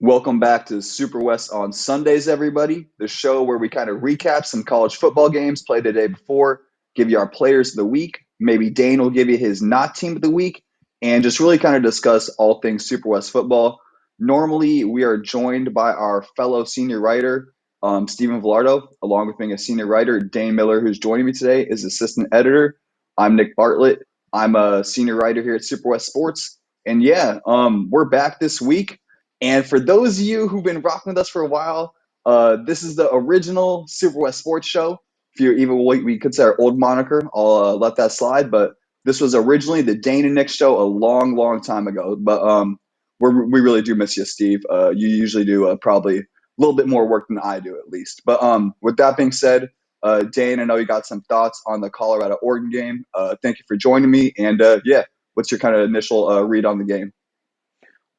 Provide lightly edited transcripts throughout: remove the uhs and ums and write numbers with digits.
Welcome back to SuperWest on Sundays, everybody. The show where we kind of recap some college football games played the day before, give you our players of the week. Maybe Dane will give you his not team of the week, and just really kind of discuss all things SuperWest football. Normally, we are joined by our fellow senior writer, Stephen Villardo, along with being a senior writer, Dane Miller, who's joining me today, is assistant editor. I'm Nick Bartlett. I'm a senior writer here at SuperWest Sports. And yeah, we're back this week. And for those of you who've been rocking with us for a while, this is the original Super West Sports Show. If you're even what we consider our old moniker, I'll let that slide. But this was originally the Dane and Nick show a long, long time ago. But we really do miss you, Steve. You usually do probably a little bit more work than I do, at least. But with that being said, Dane, I know you got some thoughts on the Colorado-Oregon game. Thank you for joining me. And yeah, what's your kind of initial read on the game?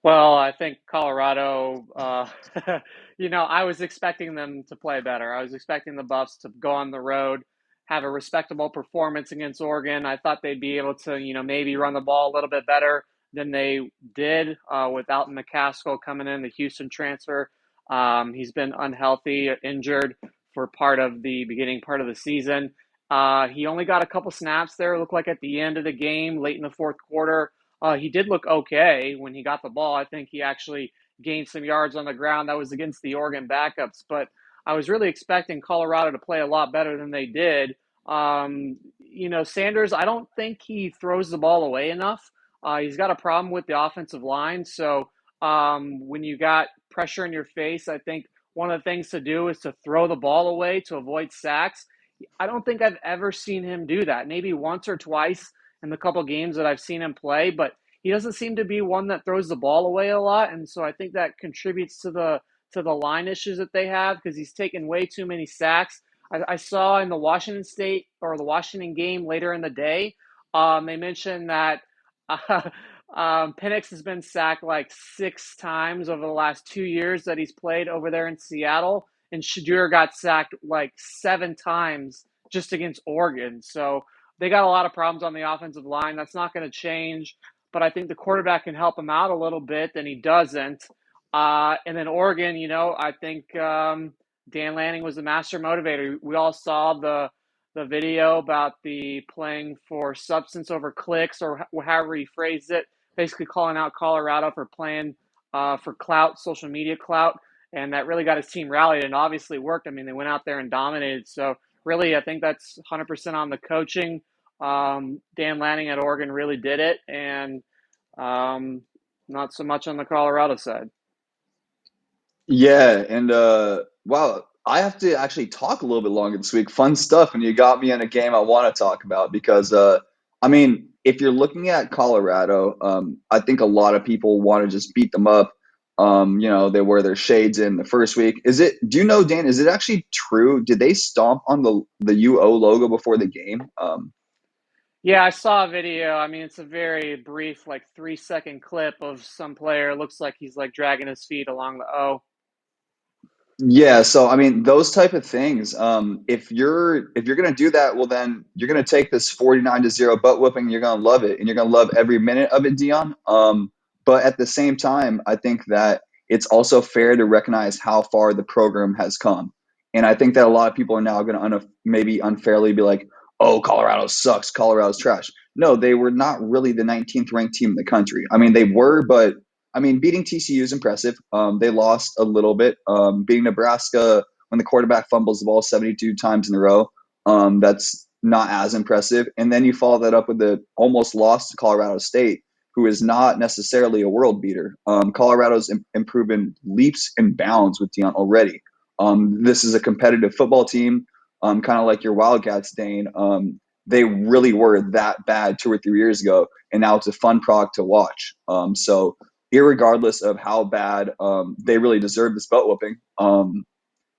Well, I think Colorado, I was expecting them to play better. I was expecting the Buffs to go on the road, have a respectable performance against Oregon. I thought they'd be able to, maybe run the ball a little bit better than they did without McCaskill coming in, the Houston transfer. He's been unhealthy, injured for part of the beginning part of the season. He only got a couple snaps there, it looked like at the end of the game, late in the fourth quarter. He did look okay when he got the ball. I think he actually gained some yards on the ground. That was against the Oregon backups. But I was really expecting Colorado to play a lot better than they did. Sanders, I don't think he throws the ball away enough. He's got a problem with the offensive line. So when you got pressure in your face, I think one of the things to do is to throw the ball away to avoid sacks. I don't think I've ever seen him do that. Maybe once or twice in the couple games that I've seen him play, but he doesn't seem to be one that throws the ball away a lot, and so I think that contributes to the line issues that they have because he's taken way too many sacks. I saw in the Washington State or the Washington game later in the day, they mentioned that Penix has been sacked like 6 times over the last 2 years that he's played over there in Seattle, and Shadur got sacked like 7 times just against Oregon. So they got a lot of problems on the offensive line. That's not going to change, but I think the quarterback can help him out a little bit, and he doesn't. And then Oregon, I think Dan Lanning was the master motivator. We all saw the video about the playing for substance over clicks, or however he phrased it, basically calling out Colorado for playing for clout, social media clout, and that really got his team rallied and obviously worked. I mean, they went out there and dominated. So really, I think that's 100% on the coaching. Dan Lanning at Oregon really did it, and not so much on the Colorado side. Yeah, and wow, I have to actually talk a little bit longer this week. Fun stuff, and you got me in a game I want to talk about because I mean, if you're looking at Colorado, I think a lot of people want to just beat them up. They wear their shades in the first week. Is it? Do you know, Dan? Is it actually true? Did they stomp on the UO logo before the game? Yeah, I saw a video. I mean, it's a very brief, like 3-second clip of some player. It looks like he's like dragging his feet along the O. Yeah, so I mean those type of things. If you're gonna do that, well then you're gonna take this 49-0 butt whooping. You're gonna love it, and you're gonna love every minute of it, Dion. But at the same time, I think that it's also fair to recognize how far the program has come, and I think that a lot of people are now gonna maybe unfairly be like, "Oh, Colorado sucks. Colorado's trash." No, they were not really the 19th ranked team in the country. I mean, they were, but I mean, beating TCU is impressive. They lost a little bit. Beating Nebraska when the quarterback fumbles the ball 72 times in a row, that's not as impressive. And then you follow that up with the almost loss to Colorado State, who is not necessarily a world beater. Colorado's improved in leaps and bounds with Deion already. This is a competitive football team, kind of like your Wildcats, Dane. They really were that bad 2 or 3 years ago, and now it's a fun product to watch. So irregardless of how bad they really deserve this belt whooping,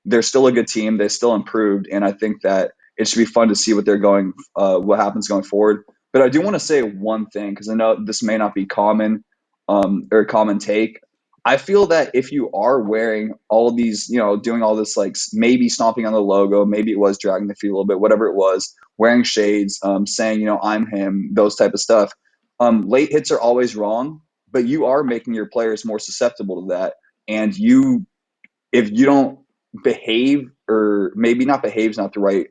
they're still a good team. They still improved, and I think that it should be fun to see what happens going forward. But I do want to say one thing because I know this may not be common or a common take. I feel that if you are wearing all these, doing all this, like maybe stomping on the logo, maybe it was dragging the feet a little bit, whatever it was, wearing shades, saying, I'm him, those type of stuff. Late hits are always wrong, but you are making your players more susceptible to that. and if you don't behave, or maybe not behave is not the right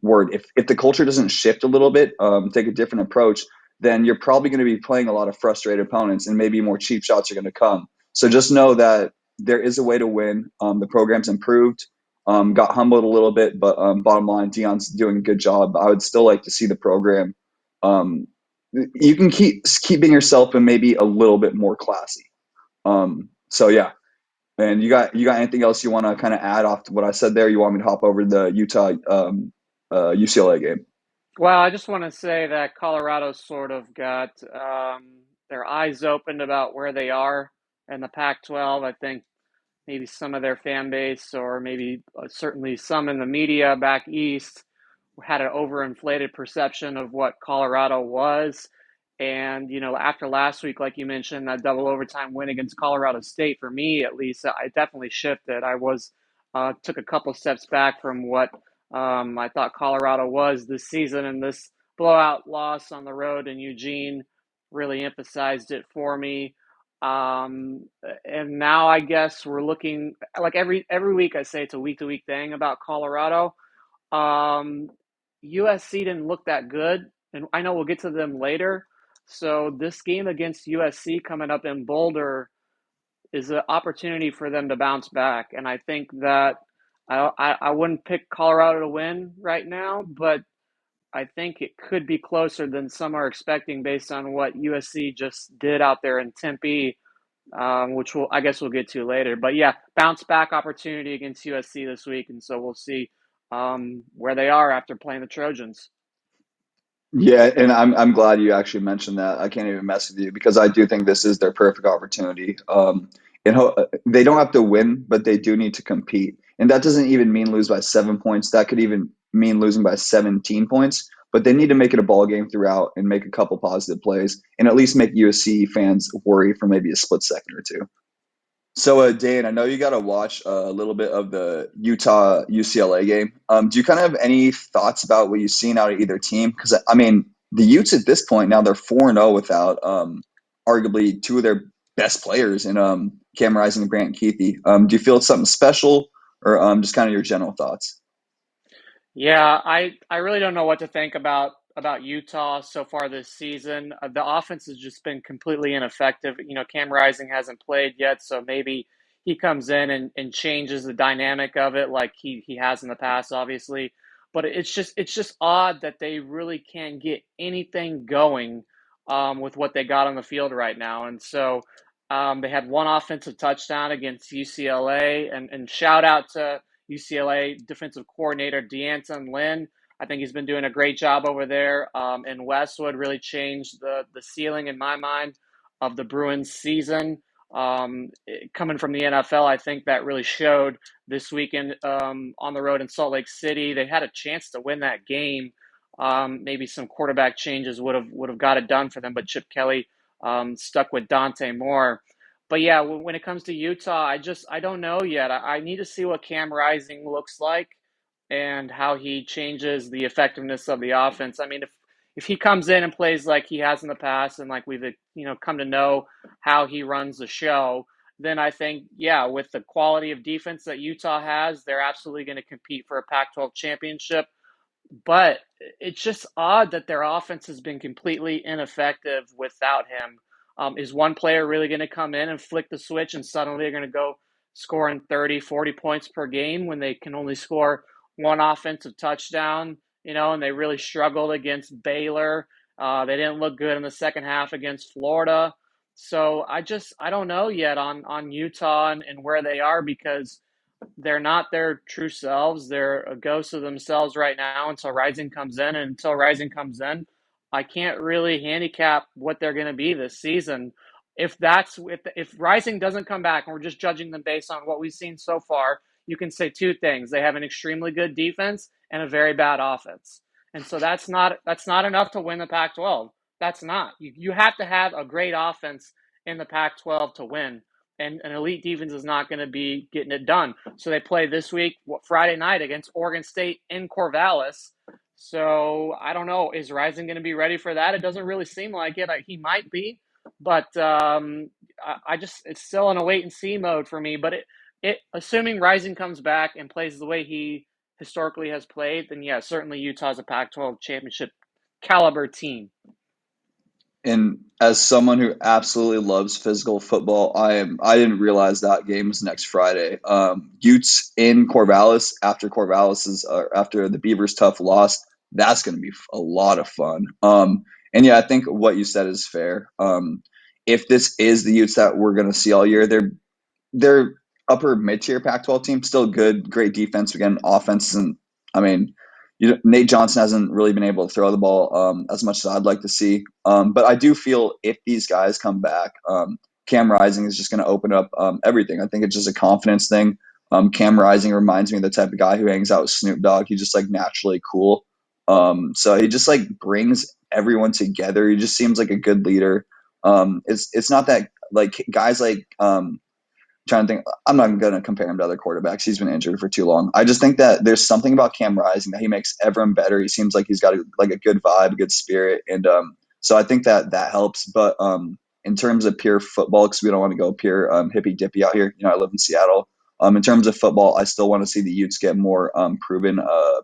word. If the culture doesn't shift a little bit, take a different approach, then you're probably going to be playing a lot of frustrated opponents, and maybe more cheap shots are going to come. So just know that there is a way to win. The program's improved, got humbled a little bit, but bottom line, Dion's doing a good job. I would still like to see the program. Um, you can keep keeping yourself and maybe a little bit more classy. So yeah, and you got anything else you want to kind of add off to what I said there? You want me to hop over the Utah UCLA game? Well, I just want to say that Colorado sort of got their eyes opened about where they are in the Pac-12. I think maybe some of their fan base, or maybe certainly some in the media back east, had an overinflated perception of what Colorado was. And, after last week, like you mentioned, that double overtime win against Colorado State, for me at least, I definitely shifted. I took a couple steps back from what I thought Colorado was this season, and this blowout loss on the road in Eugene really emphasized it for me. And now I guess we're looking, like every week I say it's a week to week thing about Colorado. Um, USC didn't look that good, and I know we'll get to them later. So this game against USC coming up in Boulder is an opportunity for them to bounce back, and I think that I wouldn't pick Colorado to win right now, but I think it could be closer than some are expecting based on what USC just did out there in Tempe, which I guess we'll get to later. But yeah, bounce back opportunity against USC this week, and so we'll see where they are after playing the Trojans. Yeah, and I'm glad you actually mentioned that. I can't even mess with you because I do think this is their perfect opportunity. They don't have to win, but they do need to compete, and that doesn't even mean lose by 7 points. That could even mean losing by 17 points. But they need to make it a ball game throughout and make a couple positive plays, and at least make USC fans worry for maybe a split second or two. So, Dan, I know you got to watch a little bit of the Utah UCLA game. Do you kind of have any thoughts about what you've seen out of either team? Because I mean, the Utes at this point now they're 4-0 without arguably two of their best players in Cam Rising and Grant Keithy. Do you feel it's something special, or just kind of your general thoughts? Yeah, I really don't know what to think about Utah so far this season. The offense has just been completely ineffective. Cam Rising hasn't played yet, so maybe he comes in and changes the dynamic of it like he has in the past, obviously. But it's just odd that they really can't get anything going with what they got on the field right now. And so they had one offensive touchdown against UCLA, and shout out to UCLA defensive coordinator D'Anton Lynn. I think he's been doing a great job over there. And Westwood really changed the ceiling in my mind of the Bruins season. Coming from the NFL, I think that really showed this weekend on the road in Salt Lake City. They had a chance to win that game. Maybe some quarterback changes would have got it done for them, but Chip Kelly stuck with Dante Moore. But yeah, when it comes to Utah, I don't know yet. I need to see what Cam Rising looks like and how he changes the effectiveness of the offense. I mean, if he comes in and plays like he has in the past, and like we've come to know how he runs the show, then I think, yeah, with the quality of defense that Utah has, they're absolutely going to compete for a Pac-12 championship. But it's just odd that their offense has been completely ineffective without him. Is one player really going to come in and flick the switch and suddenly they're going to go scoring 30, 40 points per game when they can only score one offensive touchdown, and they really struggled against Baylor. They didn't look good in the second half against Florida. So I don't know yet on Utah and where they are, because they're not their true selves. They're a ghost of themselves right now until Rising comes in. And until Rising comes in, I can't really handicap what they're going to be this season. If Rising doesn't come back and we're just judging them based on what we've seen so far, you can say two things: they have an extremely good defense and a very bad offense. And so that's not enough to win the Pac-12. That's not. You have to have a great offense in the Pac-12 to win, and an elite defense is not going to be getting it done. So they play this week, Friday night, against Oregon State in Corvallis. So I don't know. Is Rising going to be ready for that? It doesn't really seem like it. He might be, but I just it's still in a wait and see mode for me. But it assuming Rising comes back and plays the way he historically has played, then yeah, certainly Utah's a Pac-12 championship caliber team. And as someone who absolutely loves physical football, I didn't realize that game was next Friday. Utes in Corvallis after the Beavers' tough loss. That's going to be a lot of fun. And yeah, I think what you said is fair. If this is the Utes that we're going to see all year, they're upper mid tier Pac-12 team, still good, great defense. Again, offense, and I mean, Nate Johnson hasn't really been able to throw the ball as much as I'd like to see. But I do feel if these guys come back, Cam Rising is just going to open up everything. I think it's just a confidence thing. Cam Rising reminds me of the type of guy who hangs out with Snoop Dogg. He's just like naturally cool. So he just like brings everyone together. He just seems like a good leader. It's not that like guys like trying to think. I'm not going to compare him to other quarterbacks. He's been injured for too long. I just think that there's something about Cam Rising that he makes everyone better. He seems like he's got like a good vibe, a good spirit, and so I think that helps. But in terms of pure football, because we don't want to go pure hippy dippy out here. I live in Seattle. In terms of football, I still want to see the Utes get more proven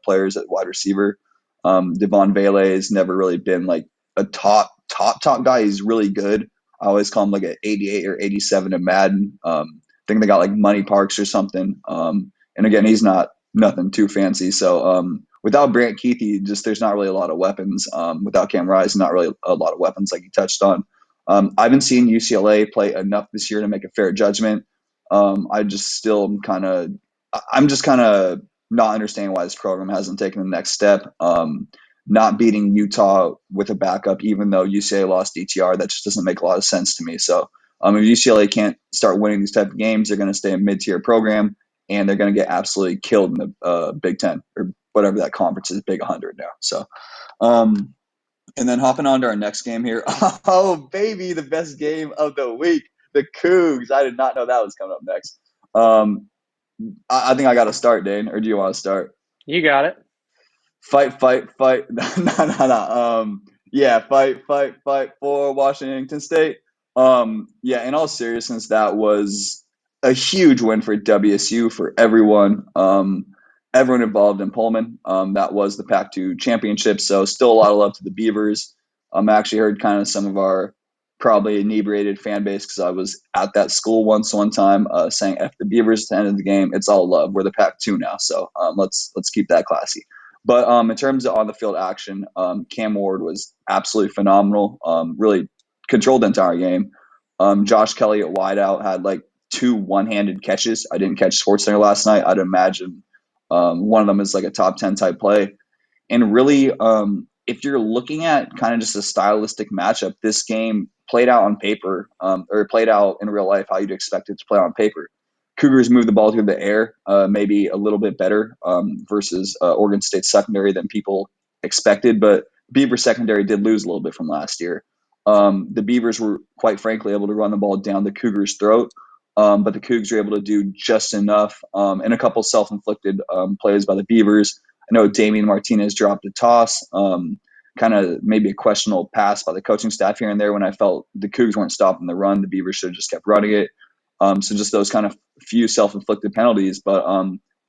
players at wide receiver. Devon Vele has never really been like a top guy. He's really good. I always call him like an 88 or 87 in Madden. Think they got like Money Parks or something. And again, he's not nothing too fancy. So without Brant Keithy, just there's not really a lot of weapons. Without Cam Rice, not really a lot of weapons like you touched on. I haven't seen UCLA play enough this year to make a fair judgment. I just still I'm just kind of not understanding why this program hasn't taken the next step. Not beating Utah with a backup, even though UCLA lost DTR, that just doesn't make a lot of sense to me. So if UCLA can't start winning these type of games, they're going to stay a mid-tier program, and they're going to get absolutely killed in the Big Ten or whatever that conference is, Big 100 now. So, and then hopping on to our next game here. Oh, baby, the best game of the week, the Cougs. I did not know that was coming up next. I think I got to start, Dane, or do you want to start? You got it. Fight. No. Yeah, fight for Washington State. Yeah, in all seriousness, that was a huge win for WSU for everyone. Everyone involved in Pullman. That was the Pac-2 championship, so still a lot of love to the Beavers. I actually heard kind of some of our probably inebriated fan base because I was at that school one time saying "F the Beavers" at the end of the game. It's all love. We're the Pac-2 now, so let's keep that classy. But in terms of on the field action, Cam Ward was absolutely phenomenal. Really controlled the entire game. Josh Kelly at wideout had like 2 one-handed catches. I didn't catch SportsCenter last night. I'd imagine one of them is like a top 10 type play. And really, if you're looking at kind of just a stylistic matchup, this game played out on paper or played out in real life how you'd expect it to play on paper. Cougars moved the ball through the air, maybe a little bit better versus Oregon State secondary than people expected. But Beaver secondary did lose a little bit from last year. The Beavers were, quite frankly, able to run the ball down the Cougars' throat. But the Cougs were able to do just enough and a couple self-inflicted plays by the Beavers. I know Damian Martinez dropped a toss, kind of maybe a questionable pass by the coaching staff here and there when I felt the Cougs weren't stopping the run. The Beavers should have just kept running it. So just those kind of few self-inflicted penalties. But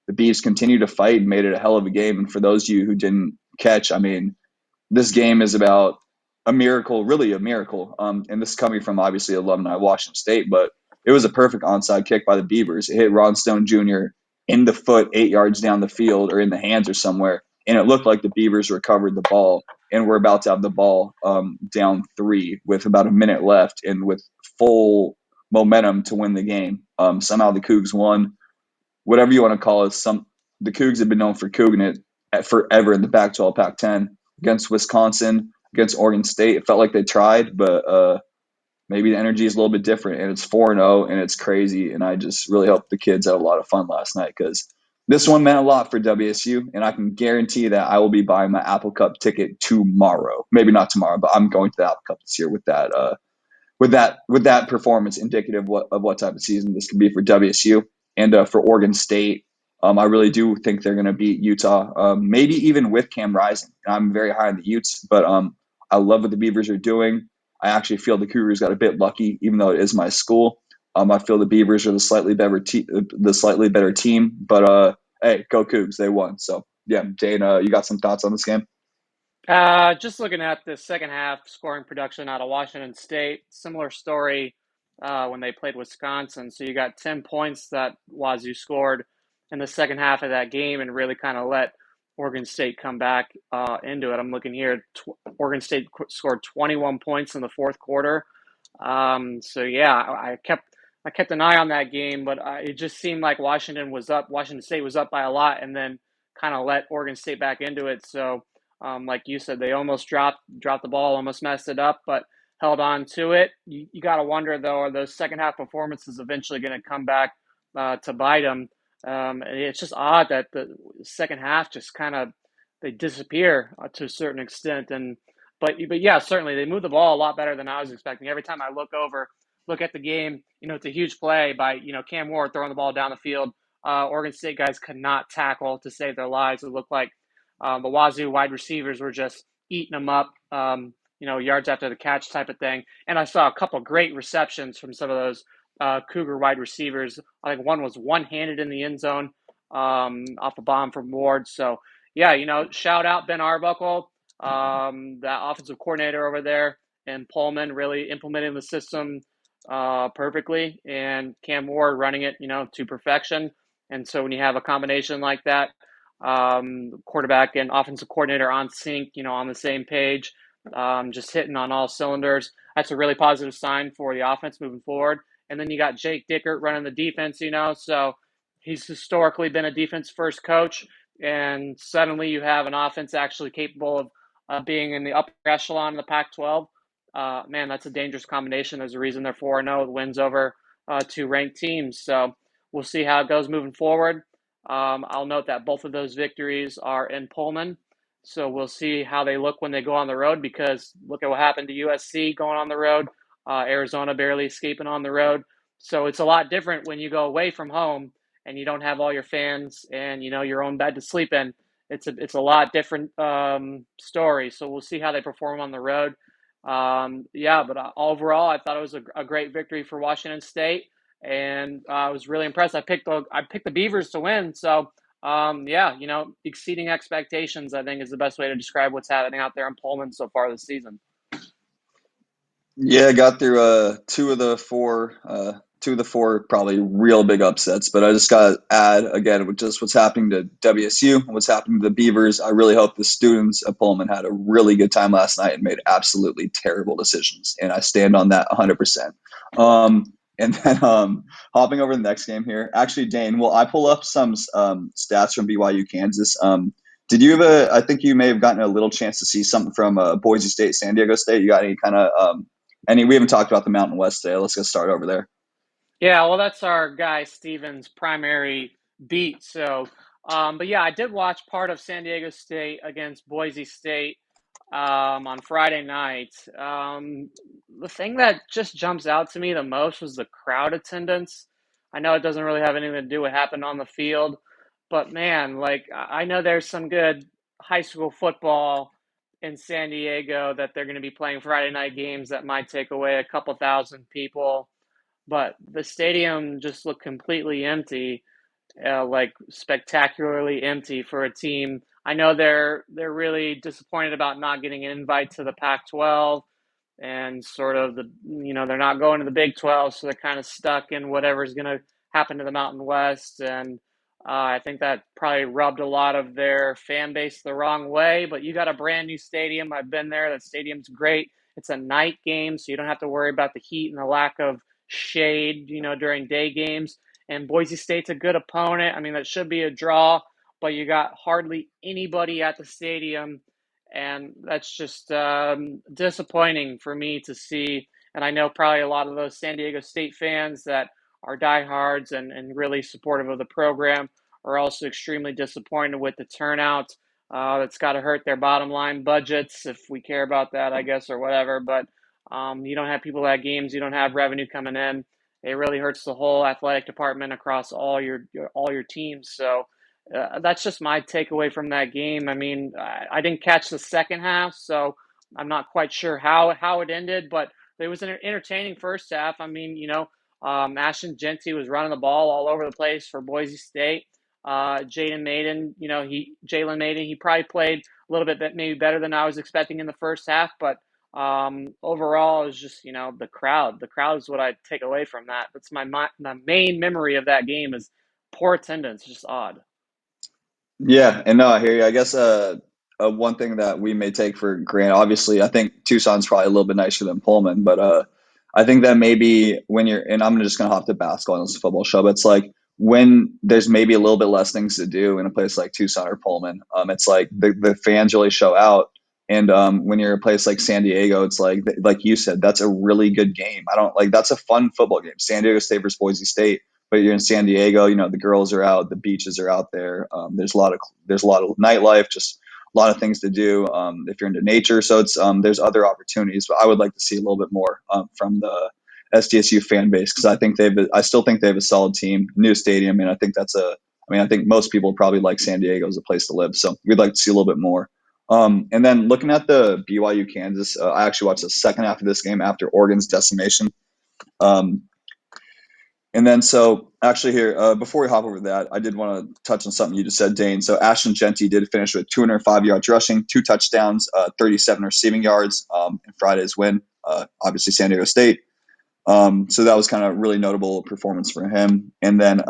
the Beavs continued to fight and made it a hell of a game. And for those of you who didn't catch, I mean, this game is about a miracle, really a miracle. And this is coming from obviously alumni Washington State, but it was a perfect onside kick by the Beavers. It hit Ron Stone Jr. in the foot 8 yards down the field or in the hands or somewhere. And it looked like the Beavers recovered the ball and we're about to have the ball down 3 with about a minute left and with full momentum to win the game. Somehow the Cougs won. Whatever you want to call it, the Cougs have been known for Couging it forever in the Pac-12, Pac-10 against Wisconsin, against Oregon State. It felt like they tried, but maybe the energy is a little bit different. And it's 4-0, and it's crazy. And I just really hope the kids had a lot of fun last night because this one meant a lot for WSU. And I can guarantee that I will be buying my Apple Cup ticket tomorrow. Maybe not tomorrow, but I'm going to the Apple Cup this year with that performance indicative of what type of season this could be for WSU and for Oregon State. I really do think they're going to beat Utah, maybe even with Cam Rising. And I'm very high on the Utes, but I love what the Beavers are doing. I actually feel the Cougars got a bit lucky, even though it is my school. I feel the Beavers are the slightly better team, but hey, go Cougs, they won. So yeah, Dane, you got some thoughts on this game? Just looking at the second half scoring production out of Washington State, similar story when they played Wisconsin. So you got 10 points that Wazoo scored in the second half of that game and really kind of let Oregon State come back into it. I'm looking here. Oregon State scored 21 points in the fourth quarter. So yeah, I kept an eye on that game, but it just seemed like Washington State was up by a lot, and then kind of let Oregon State back into it. So like you said, they almost dropped the ball, almost messed it up, but held on to it. You got to wonder though, are those second half performances eventually going to come back to bite them? It's just odd that the second half just kind of they disappear to a certain extent, and but yeah, certainly they move the ball a lot better than I was expecting. Every time I look at the game, it's a huge play by Cam Ward throwing the ball down the field. Oregon State guys could not tackle to save their lives. It looked like the Wazoo wide receivers were just eating them up, yards after the catch type of thing. And I saw a couple great receptions from some of those Cougar wide receivers. I think one was one-handed in the end zone off a bomb from Ward. So, yeah, shout out Ben Arbuckle, that offensive coordinator over there, and Pullman really implementing the system perfectly, and Cam Ward running it, to perfection. And so when you have a combination like that, quarterback and offensive coordinator on sync, on the same page, just hitting on all cylinders. That's a really positive sign for the offense moving forward. And then you got Jake Dickert running the defense, so he's historically been a defense first coach. And suddenly you have an offense actually capable of being in the upper echelon of the Pac 12. Man, that's a dangerous combination. There's a reason they're 4-0 with wins over two ranked teams. So we'll see how it goes moving forward. I'll note that both of those victories are in Pullman. So we'll see how they look when they go on the road, because look at what happened to USC going on the road, Arizona barely escaping on the road. So it's a lot different when you go away from home and you don't have all your fans and your own bed to sleep in. It's a lot different story. So we'll see how they perform on the road. Yeah, but overall, I thought it was a great victory for Washington State, and I was really impressed. I picked the Beavers to win, so yeah, exceeding expectations, I think, is the best way to describe what's happening out there in Pullman so far this season. Yeah, got through two of the four probably real big upsets. But I just got to add again with just what's happening to WSU and what's happening to the Beavers. I really hope the students at Pullman had a really good time last night and made absolutely terrible decisions, and I stand on that 100%. And then hopping over to the next game here. Actually, Dane, will I pull up some stats from BYU Kansas? Did you have I think you may have gotten a little chance to see something from Boise State, San Diego State. You got any kind of we haven't talked about the Mountain West today. Let's go start over there. Yeah, well, that's our guy Steven's primary beat. So, but yeah, I did watch part of San Diego State against Boise State on Friday night. The thing that just jumps out to me the most was the crowd attendance. I know it doesn't really have anything to do with what happened on the field, but man, like I know there's some good high school football in San Diego that they're going to be playing Friday night games that might take away a couple thousand people, but the stadium just looked completely empty, like spectacularly empty for a team. I know they're really disappointed about not getting an invite to the Pac-12, and sort of they're not going to the Big 12, so they're kind of stuck in whatever's going to happen to the Mountain West. And I think that probably rubbed a lot of their fan base the wrong way. But you got a brand new stadium. I've been there. That stadium's great. It's a night game, so you don't have to worry about the heat and the lack of shade, during day games. And Boise State's a good opponent. I mean, that should be a draw, but you got hardly anybody at the stadium, and that's just disappointing for me to see. And I know probably a lot of those San Diego State fans that are diehards and really supportive of the program are also extremely disappointed with the turnout. That's got to hurt their bottom line budgets, if we care about that, I guess, or whatever. But you don't have people at games, you don't have revenue coming in. It really hurts the whole athletic department across all your teams. So that's just my takeaway from that game. I mean, I didn't catch the second half, so I'm not quite sure how it ended, but it was an entertaining first half. I mean, Ashton Genty was running the ball all over the place for Boise State. Jalen Maiden, he probably played a little bit maybe better than I was expecting in the first half, but overall, it's just the crowd. The crowd is what I take away from that. That's my main memory of that game is poor attendance. Just odd. Yeah, and no, I hear you. I guess one thing that we may take for granted, obviously, I think Tucson's probably a little bit nicer than Pullman, but I think that maybe when you're, and I'm just gonna hop to basketball and this football show, but it's like when there's maybe a little bit less things to do in a place like Tucson or Pullman, it's like the fans really show out. And when you're a place like San Diego, it's like you said, that's a really good game. I don't like that's a fun football game. San Diego State versus Boise State, but you're in San Diego, the girls are out, the beaches are out there. There's a lot of nightlife, just a lot of things to do if you're into nature. So it's there's other opportunities, but I would like to see a little bit more from the SDSU fan base because I still think they have a solid team, new stadium, and I think most people probably like San Diego as a place to live. So we'd like to see a little bit more. And then looking at the BYU Kansas, I actually watched the second half of this game after Oregon's decimation. Um, and then, so actually, here before we hop over that, I did want to touch on something you just said, Dane. So Ashton Genty did finish with 205 yards rushing, 2 touchdowns, 37 receiving yards in Friday's win. Obviously, San Diego State. So that was kind of really notable performance for him. And then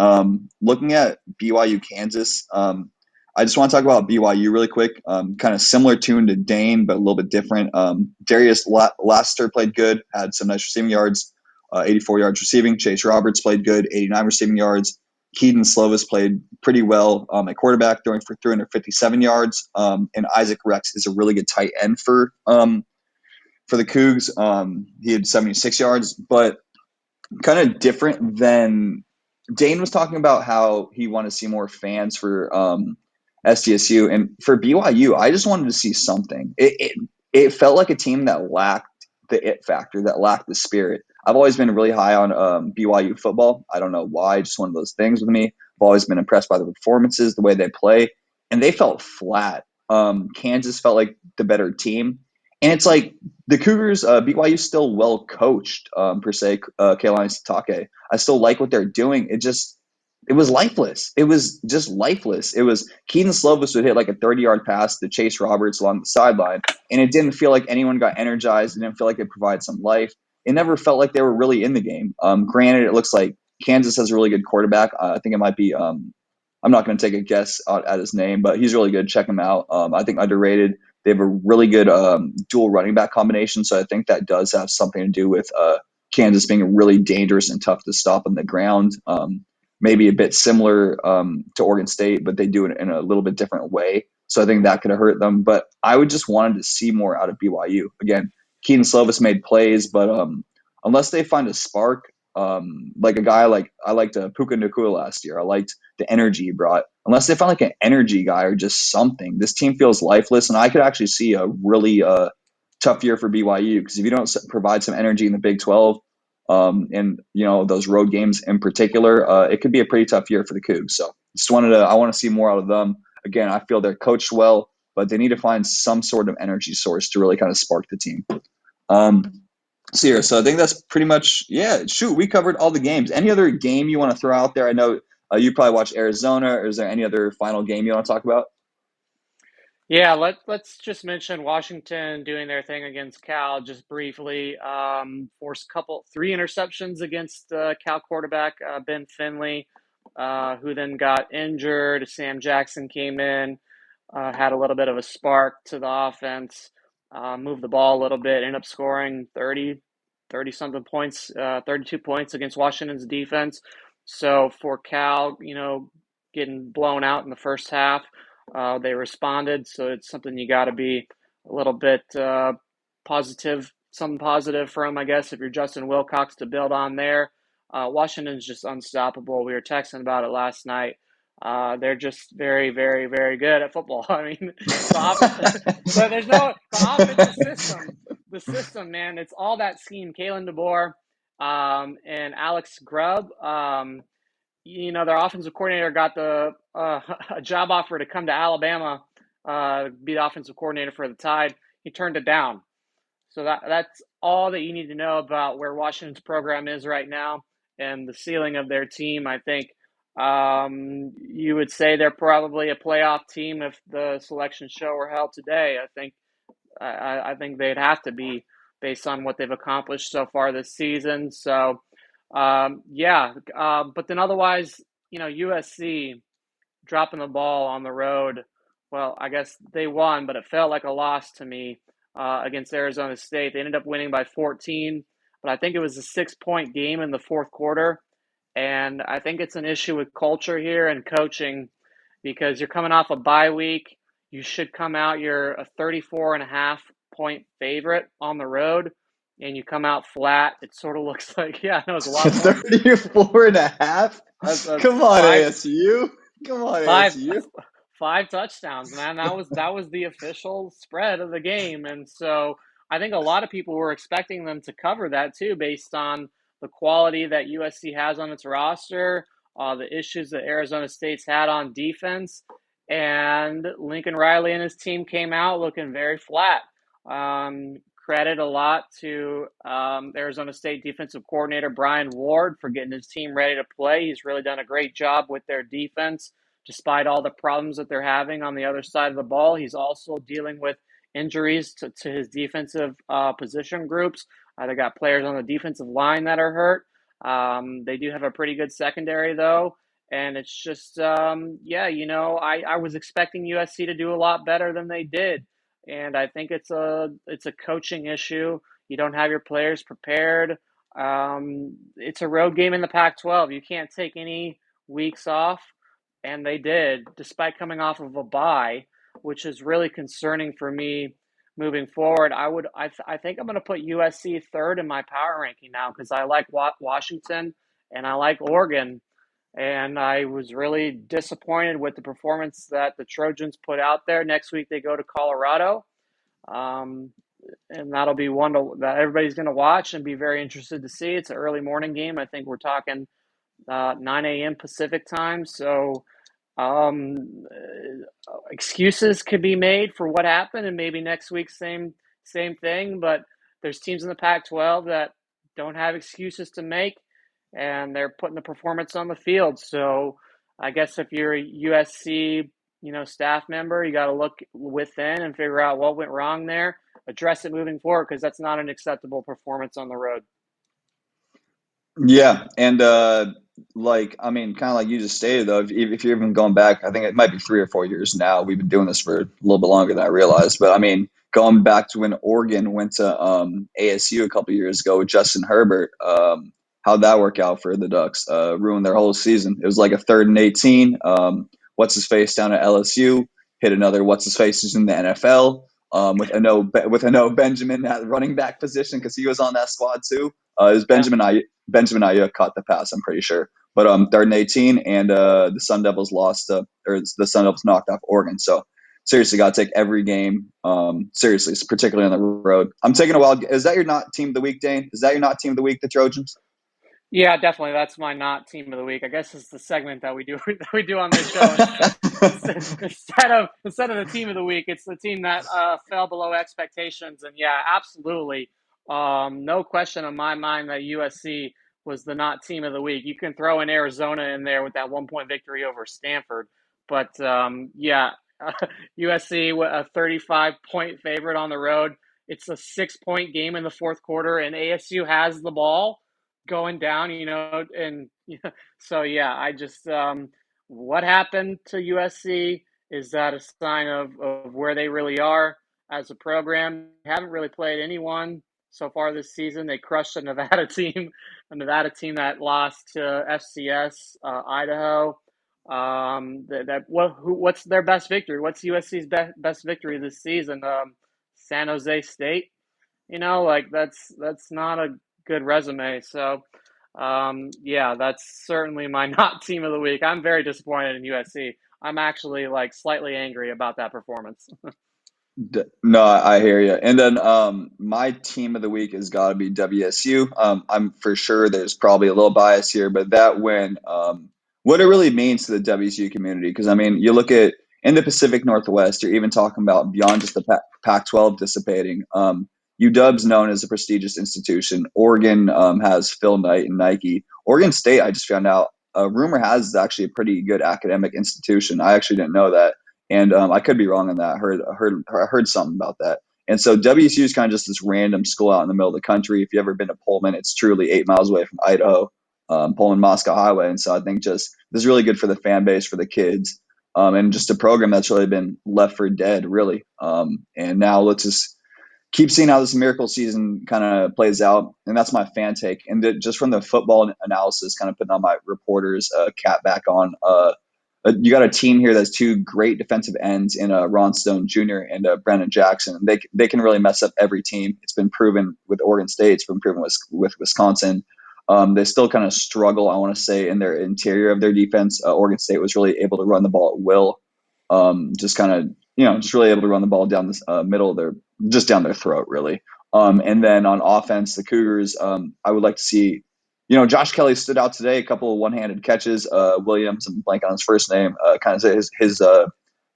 looking at BYU Kansas, I just want to talk about BYU really quick. Kind of similar tune to Dane, but a little bit different. Darius Laster played good, had some nice receiving yards, 84 yards receiving. Chase Roberts played good, 89 receiving yards. Keaton Slovis played pretty well at quarterback, throwing for 357 yards. And Isaac Rex is a really good tight end for the Cougs. He had 76 yards, but kind of different than Dane was talking about how he wanted to see more fans for SDSU, and for BYU, I just wanted to see something. It felt like a team that lacked the it factor, that lacked the spirit. I've always been really high on BYU football. I don't know why, just one of those things with me. I've always been impressed by the performances, the way they play, and they felt flat. Kansas felt like the better team, and it's like the Cougars, BYU still well coached per se. Kailani Sitake, I still like what they're doing. It was lifeless. It was just lifeless. It was Keaton Slovis would hit like a 30-yard pass to Chase Roberts along the sideline, and it didn't feel like anyone got energized. It didn't feel like it provided some life. It never felt like they were really in the game. Granted, it looks like Kansas has a really good quarterback. I think it might be. I'm not going to take a guess at his name, but he's really good. Check him out. I think underrated. They have a really good dual running back combination, so I think that does have something to do with Kansas being really dangerous and tough to stop on the ground. Maybe a bit similar to Oregon State, but they do it in a little bit different way. So I think that could have hurt them. But I would just wanted to see more out of BYU. Again, Keaton Slovis made plays, but unless they find a spark, like a guy like I liked Puka Nacua last year. I liked the energy he brought. Unless they find like an energy guy or just something, this team feels lifeless. And I could actually see a really tough year for BYU because if you don't provide some energy in the Big 12, and those road games in particular, it could be a pretty tough year for the Cougs. So I want to see more out of them. Again, I feel they're coached well, but they need to find some sort of energy source to really kind of spark the team. So I think that's pretty much, yeah, shoot, we covered all the games. Any other game you want to throw out there? I know you probably watch Arizona. Or is there any other final game you want to talk about? Yeah, let's just mention Washington doing their thing against Cal just briefly. Forced three interceptions against Cal quarterback Ben Finley, who then got injured. Sam Jackson came in, had a little bit of a spark to the offense, moved the ball a little bit, ended up scoring 30 something points, 32 points against Washington's defense. So for Cal, getting blown out in the first half. They responded, so it's something you got to be a little bit positive, something positive from, I guess, if you're Justin Wilcox to build on there. Washington's just unstoppable. We were texting about it last night. They're just very, very, very good at football. I mean, the offensive system. The system, man, it's all that scheme. Kalen DeBoer and Alex Grubb. Their offensive coordinator got a job offer to come to Alabama, be the offensive coordinator for the Tide. He turned it down. So that's all that you need to know about where Washington's program is right now and the ceiling of their team. I think you would say they're probably a playoff team if the selection show were held today. I think they'd have to be based on what they've accomplished so far this season. So but then otherwise, USC dropping the ball on the road. Well, I guess they won, but it felt like a loss to me against Arizona State. They ended up winning by 14, but I think it was a 6-point game in the fourth quarter. And I think it's an issue with culture here and coaching because you're coming off a bye week. You should come out, you're a 34.5-point favorite on the road, and you come out flat. It sort of looks like, yeah, no, it's a lot of points. 34 and a half? That's Come on, five ASU. Come on, five ASU. five touchdowns, man. That was the official spread of the game, and so I think a lot of people were expecting them to cover that too, based on the quality that USC has on its roster, the issues that Arizona State's had on defense, and Lincoln Riley and his team came out looking very flat. Credit a lot to Arizona State defensive coordinator Brian Ward for getting his team ready to play. He's really done a great job with their defense despite all the problems that they're having on the other side of the ball. He's also dealing with injuries to his defensive position groups. They got players on the defensive line that are hurt. They do have a pretty good secondary, though. And it's just, I was expecting USC to do a lot better than they did. And I think it's a coaching issue. You don't have your players prepared. It's a road game in the Pac-12. You can't take any weeks off, and they did, despite coming off of a bye, which is really concerning for me moving forward. I think I'm going to put USC third in my power ranking now because I like Washington and I like Oregon, and I was really disappointed with the performance that the Trojans put out there. Next week they go to Colorado, um, and that'll be one that everybody's going to watch and be very interested to see. It's an early morning game. I think we're talking 9 a.m. Pacific time. So excuses could be made for what happened, and maybe next week same thing. But there's teams in the Pac-12 that don't have excuses to make, and they're putting the performance on the field. So I guess if you're a USC, staff member, you got to look within and figure out what went wrong there, address it moving forward because that's not an acceptable performance on the road. Yeah, and I mean, kind of like you just stated, though, if you're even going back, I think it might be 3 or 4 years now. We've been doing this for a little bit longer than I realized. But I mean, going back to when Oregon went to ASU a couple years ago with Justin Herbert, how'd that work out for the Ducks? Ruined their whole season. It was like a 3rd and 18. What's his face down at LSU hit another what's his face who's in the NFL. With a no Benjamin at running back position because he was on that squad too. It was Yeah. Benjamin Ayuk caught the pass, I'm pretty sure. But 3rd and 18, and the Sun Devils the Sun Devils knocked off Oregon. So seriously, got to take every game seriously, particularly on the road. I'm taking a wild. Is that your not team of the week, Dane? Is that your not team of the week, the Trojans? Yeah, definitely. That's my not team of the week. I guess it's the segment that we do that we do on this show. Instead of the team of the week, it's the team that fell below expectations. And yeah, absolutely, no question in my mind that USC was the not team of the week. You can throw in Arizona in there with that 1-point victory over Stanford, but USC a 35-point favorite on the road. It's a 6-point game in the fourth quarter, and ASU has the ball going down, and so yeah, I just what happened to USC, is that a sign of where they really are as a program? They haven't really played anyone so far this season. They crushed a Nevada team that lost to FCS Idaho. What's their best victory? What's USC's best victory this season? San Jose State. That's not a good resume. So, yeah, that's certainly my not team of the week. I'm very disappointed in USC. I'm actually like slightly angry about that performance. No, I hear you. And then my team of the week has got to be WSU. I'm for sure there's probably a little bias here, but that win, what it really means to the WSU community. Because I mean, you look at in the Pacific Northwest, you're even talking about beyond just the Pac-12 dissipating. UW's known as a prestigious institution. Oregon has Phil Knight and Nike. Oregon State, I just found out, rumor has is actually a pretty good academic institution. I actually didn't know that, and I could be wrong on that. I heard something about that. And so WSU is kind of just this random school out in the middle of the country. If you've ever been to Pullman, it's truly 8 miles away from Idaho, Pullman Moscow Highway. And so I think just this is really good for the fan base, for the kids, and just a program that's really been left for dead, really. And now let's just keep seeing how this miracle season kind of plays out. And that's my fan take. And just from the football analysis, kind of putting on my reporter's cap back on, you got a team here that's two great defensive ends in Ron Stone Jr. and Brandon Jackson. They can really mess up every team. It's been proven with Oregon State. It's been proven with Wisconsin. They still kind of struggle, I want to say, in their interior of their defense. Oregon State was really able to run the ball at will. Just kind of, just really able to run the ball down this middle of just down their throat, really. And then on offense, the Cougars, I would like to see, Josh Kelly stood out today, a couple of one-handed catches. Williams, I'm blank on his first name, kind of his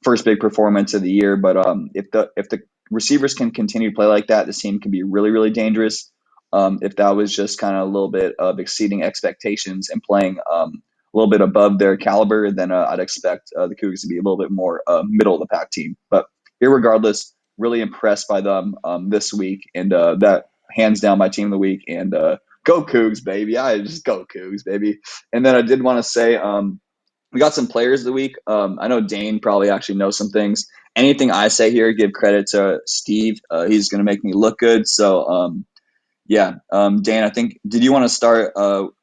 first big performance of the year. But if the receivers can continue to play like that, this team can be really, really dangerous. If that was just kind of a little bit of exceeding expectations and playing a little bit above their caliber, then I'd expect the Cougars to be a little bit more middle of the pack team. But irregardless, really impressed by them this week, and that hands down my team of the week. And go Cougs, baby! I just go Cougs, baby. And then I did want to say we got some players of the week. I know Dane probably actually knows some things. Anything I say here, give credit to Steve. He's going to make me look good. So yeah, Dane, I think, did you want to start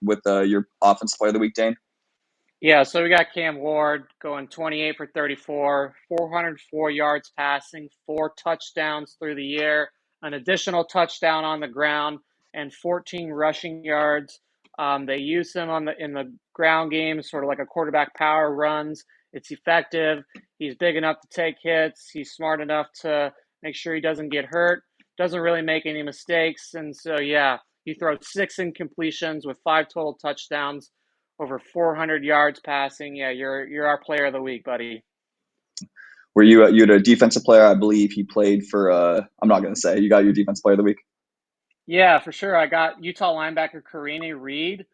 with your offensive player of the week, Dane? Yeah, so we got Cam Ward going 28 for 34, 404 yards passing, 4 touchdowns through the air, an additional touchdown on the ground, and 14 rushing yards. They use him in the ground game, sort of like a quarterback power runs. It's effective. He's big enough to take hits. He's smart enough to make sure he doesn't get hurt. Doesn't really make any mistakes, and so yeah, he throws 6 incompletions with 5 total touchdowns, over 400 yards passing. Yeah, you're our player of the week, buddy. Were you had a defensive player? I believe he played for. I'm not going to say. You got your defensive player of the week. Yeah, for sure. I got Utah linebacker Karine Reed.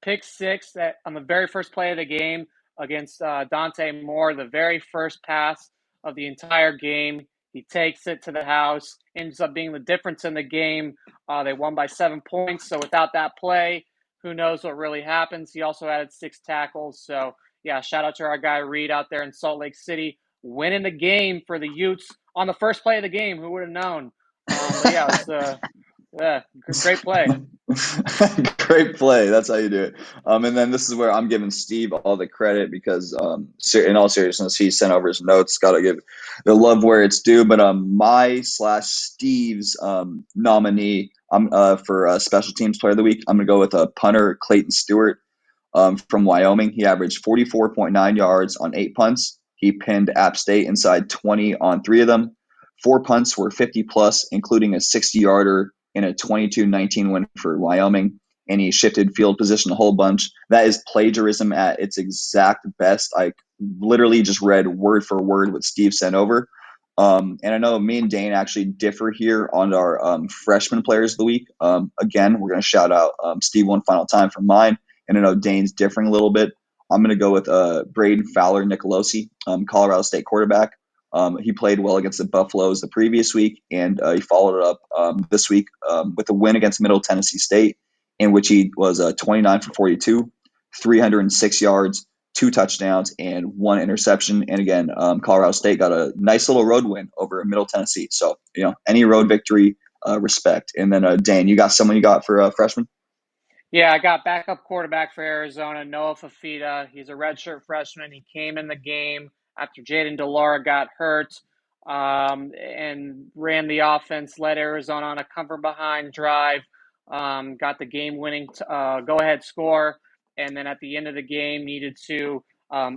Pick six on the very first play of the game against Dante Moore, the very first pass of the entire game. He takes it to the house, ends up being the difference in the game. They won by 7 points. So without that play, who knows what really happens? He also added 6 tackles. So yeah, shout out to our guy Reed out there in Salt Lake City, winning the game for the Utes on the first play of the game. Who would have known? But yeah, it's yeah, great play. Great play. That's how you do it. And then this is where I'm giving Steve all the credit because, in all seriousness, he sent over his notes. Got to give the love where it's due. But my slash Steve's nominee for special teams player of the week, I'm gonna go with punter Clayton Stewart from Wyoming. He averaged 44.9 yards on 8 punts. He pinned App State inside 20 on 3 of them. 4 punts were 50 plus, including a 60-yarder in a 22-19 win for Wyoming. And he shifted field position a whole bunch. That is plagiarism at its exact best. I literally just read word for word what Steve sent over. And I know me and Dane actually differ here on our freshman players of the week. Again, we're going to shout out Steve one final time for mine. And I know Dane's differing a little bit. I'm going to go with Braden Fowler Nicolosi, Colorado State quarterback. He played well against the Buffaloes the previous week, and he followed it up this week with a win against Middle Tennessee State, in which he was 29 for 42, 306 yards, 2 touchdowns, and 1 interception. And again, Colorado State got a nice little road win over Middle Tennessee. So, any road victory, respect. And then, Dane, you got someone you got for freshman? Yeah, I got backup quarterback for Arizona, Noah Fafita. He's a redshirt freshman. He came in the game after Jaden Delora got hurt, and ran the offense, led Arizona on a come from behind drive, got the game winning go ahead score, and then at the end of the game needed to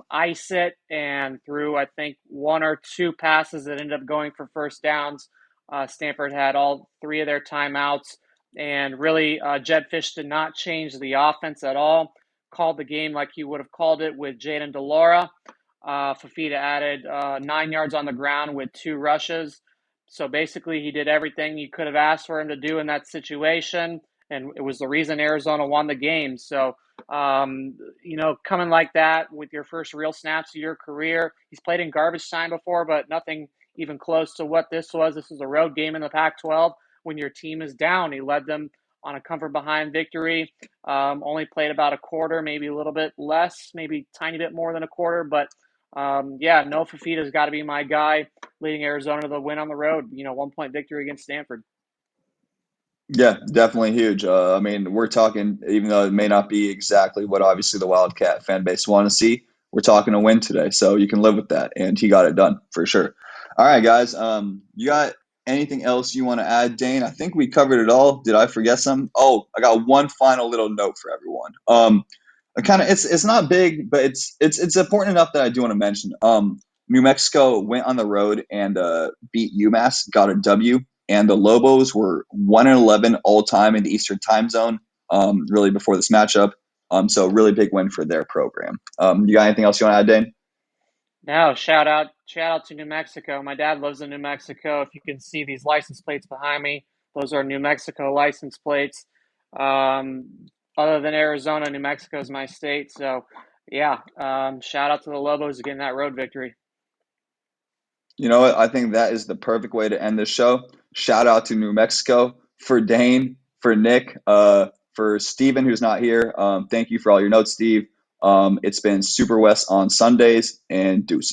ice it and threw, I think, 1 or 2 passes that ended up going for first downs. Stanford had all 3 of their timeouts. And really, Jed Fish did not change the offense at all. Called the game like he would have called it with Jaden Delora. Fafita added 9 yards on the ground with 2 rushes. So basically, he did everything you could have asked for him to do in that situation, and it was the reason Arizona won the game. So, coming like that with your first real snaps of your career, he's played in garbage time before, but nothing even close to what this was. This was a road game in the Pac-12 when your team is down. He led them on a comfort behind victory. Only played about a quarter, maybe a little bit less, maybe a tiny bit more than a quarter, but yeah, no, Fafita's got to be my guy leading Arizona to the win on the road. 1 point victory against Stanford. Yeah, definitely huge. I mean, we're talking, even though it may not be exactly what obviously the Wildcat fan base want to see, we're talking a win today. So you can live with that. And he got it done for sure. All right, guys. You got anything else you want to add, Dane? I think we covered it all. Did I forget some? Oh, I got one final little note for everyone. It's not big, but it's important enough that I do want to mention. New Mexico went on the road and beat UMass, got a W, and the Lobos were 1-11 all time in the Eastern Time Zone. Really before this matchup, so really big win for their program. You got anything else you want to add, Dane? Now, shout out to New Mexico. My dad lives in New Mexico. If you can see these license plates behind me, those are New Mexico license plates. Other than Arizona, New Mexico is my state. So, yeah, shout out to the Lobos getting that road victory. You know what? I think that is the perfect way to end this show. Shout out to New Mexico for Dane, for Nick, for Steven, who's not here. Thank you for all your notes, Steve. It's been SuperWest on Sundays, and deuces.